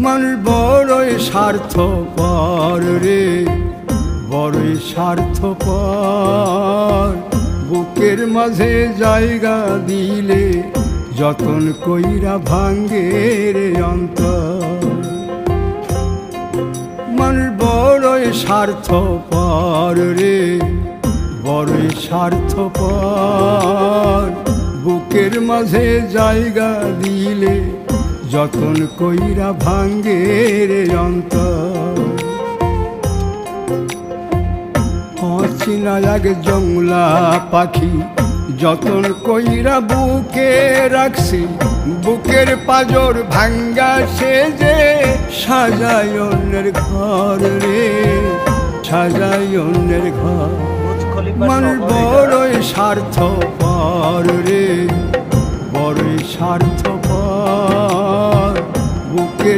মানুষ বড়ই স্বার্থপর রে, বড়ই স্বার্থপর। বুকের মাঝে জায়গা দিলে যতন কইরা ভাঙ্গে রে অন্তর। মানুষ বড়ই স্বার্থপর রে, বড়ই স্বার্থপর। বুকের মাঝে জায়গা দিলে যতন কইরা ভাঙ্গে রে অন্তর। অচিনা এক জংলা পাখি যতন কইরা বুকে রাখছি, বুকের পাজর ভাঙ্গা সে যে সাজায় অন্যের ঘর রে, সাজায় অন্যের ঘর। মানুষ বড়ই স্বার্থপর রে, বড়ই স্বার্থপর। বুকের